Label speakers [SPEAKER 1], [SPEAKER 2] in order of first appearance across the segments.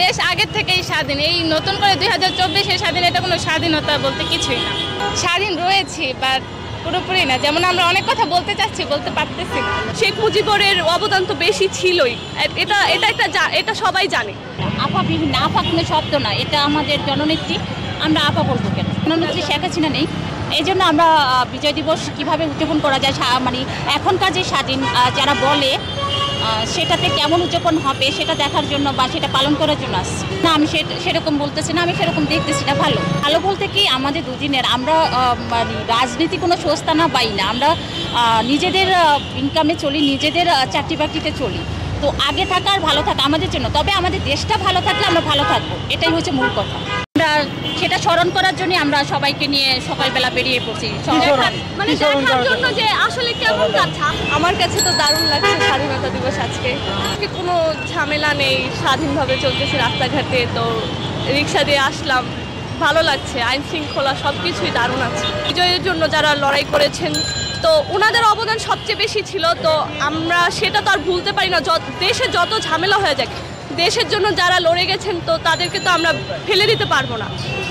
[SPEAKER 1] দেশ আগের থেকেই স্বাধীন। এই নতুন করে 2024-এ স্বাধীন, এটা কোনো স্বাধীনতা বলতে কিছুই না। স্বাধীন রয়েছি বাট পুরোপুরি না। যেমন আমরা অনেক কথা বলতে চাচ্ছি, বলতে পারতেছি না।
[SPEAKER 2] শেখ মুজিবের অবদান তো বেশি ছিলই, এটা সবাই জানে।
[SPEAKER 3] আপা বিভিন্ন আপা কোনো শব্দ না, এটা আমাদের জননেত্রী, আমরা আপা বলবো কেন? জননেত্রী শেখ হাসিনা নেই, এই জন্য আমরা বিজয় দিবস কীভাবে উদযাপন করা যায়, মানে এখনকার যে স্বাধীন যারা বলে সেটাতে কেমন উদযাপন হবে সেটা দেখার জন্য বা সেটা পালন করার জন্য আসছি না। আমি সেরকম বলতেছি না, আমি সেরকম দেখতেছি না। ভালো ভালো বলতে কি আমাদের দুদিনের আমরা মানে রাজনীতি কোনো সস্তা না পাই না, আমরা নিজেদের ইনকামে চলি, নিজেদের চাকরি বাকরিতে চলি। তো আগে থাকা আর ভালো থাকা আমাদের জন্য, তবে আমাদের দেশটা ভালো থাকলে আমরা ভালো থাকবো, এটাই হচ্ছে মূল কথা। আমরা সেটা স্মরণ করার জন্য আমরা সবাইকে নিয়ে সকালবেলা বেরিয়ে পড়ছি,
[SPEAKER 2] মানে দেখার জন্য যে আসলে কেমন যাচ্ছে। আমার কাছে তো দারুণ লাগছে স্বাধীনতা দিবস আজকে। কোনো ঝামেলা নেই, স্বাধীনভাবে চলতেছি রাস্তাঘাটে, তো রিক্সা দিয়ে আসলাম, ভালো লাগছে। আইন শৃঙ্খলা সব কিছুই দারুণ আছে। বিজয়ের জন্য যারা লড়াই করেছেন, তো ওনাদের অবদান সবচেয়ে বেশি ছিল। তো আমরা সেটা তো আর ভুলতে পারি না। দেশে যত ঝামেলা হয়ে যাক, দেশের জন্য যারা লড়ে গেছেন তো তাদেরকে তো আমরা ফেলে দিতে পারবো না।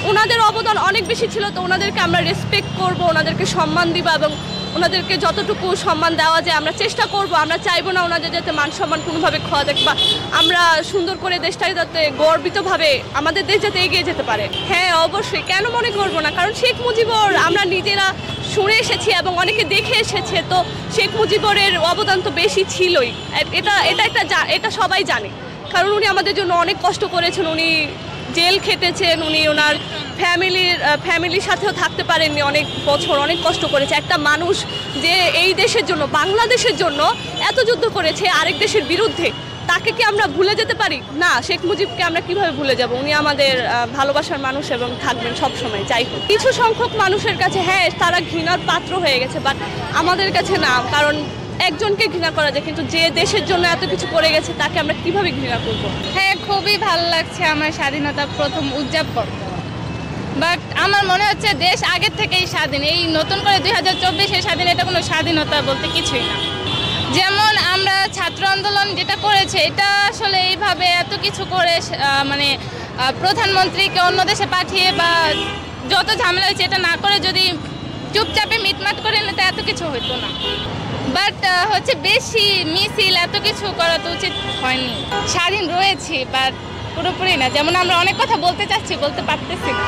[SPEAKER 2] ওনাদের অবদান অনেক বেশি ছিল, তো ওনাদেরকে আমরা রেসপেক্ট করব, ওনাদেরকে সম্মান দিব এবং ওনাদেরকে যতটুকু সম্মান দেওয়া যায় আমরা চেষ্টা করব। আমরা চাইবো না ওনাদের যাতে মান সম্মান কোনোভাবে খোয়া যাক, বা আমরা সুন্দর করে দেশটাকে যাতে গর্বিতভাবে আমাদের দেশ যাতে এগিয়ে যেতে পারে। হ্যাঁ অবশ্যই, কেন মনে করবো না, কারণ শেখ মুজিবর আমরা নিজেরা শুনে এসেছি এবং অনেকে দেখে এসেছে। তো শেখ মুজিবরের অবদান তো বেশি ছিলই, এটা সবাই জানে। কারণ উনি আমাদের জন্য অনেক কষ্ট করেছেন, উনি জেল খেটেছেন, উনি ওনার ফ্যামিলির সাথেও থাকতে পারেননি অনেক বছর, অনেক কষ্ট করেছে। একটা মানুষ যে এই দেশের জন্য, বাংলাদেশের জন্য এত যুদ্ধ করেছে আরেক দেশের বিরুদ্ধে, তাকে কি আমরা ভুলে যেতে পারি? না, শেখ মুজিবকে আমরা কিভাবে ভুলে যাব? উনি আমাদের ভালোবাসার মানুষ এবং থাকবেন সব সময়, যাই হোক। কিছু সংখ্যক মানুষের কাছে হ্যাঁ তারা ঘৃণার পাত্র হয়ে গেছে, বাট আমাদের কাছে না। কারণ একজনকে ঘৃণা করা যায়, কিন্তু যে দেশের জন্য এত কিছু করে গেছে তাকে আমরা কিভাবে ঘৃণা করব?
[SPEAKER 1] হ্যাঁ, খুবই ভালো লাগছে আমার স্বাধীনতা প্রথম উদযাপন। বাট আমার মনে হচ্ছে দেশ আগের থেকেই স্বাধীন। এই নতুন করে 2024-এ স্বাধীন, এটা কোনো স্বাধীনতা বলতে কিছুই না। যেমন আমরা ছাত্র আন্দোলন যেটা করেছে, এটা আসলে এইভাবে এত কিছু করে মানে প্রধানমন্ত্রীকে অন্য দেশে পাঠিয়ে বা যত ঝামেলা হয়েছে এটা না করে যদি চুপচাপে মিটমাট করে নিতে এত কিছু হতো না। বাট হচ্ছে বেশি মিছিল এত কিছু করা তো উচিত হয়নি। স্বাধীন রয়েছি বাট পুরোপুরি না। যেমন আমরা অনেক কথা বলতে চাচ্ছি, বলতে পারতেছি না।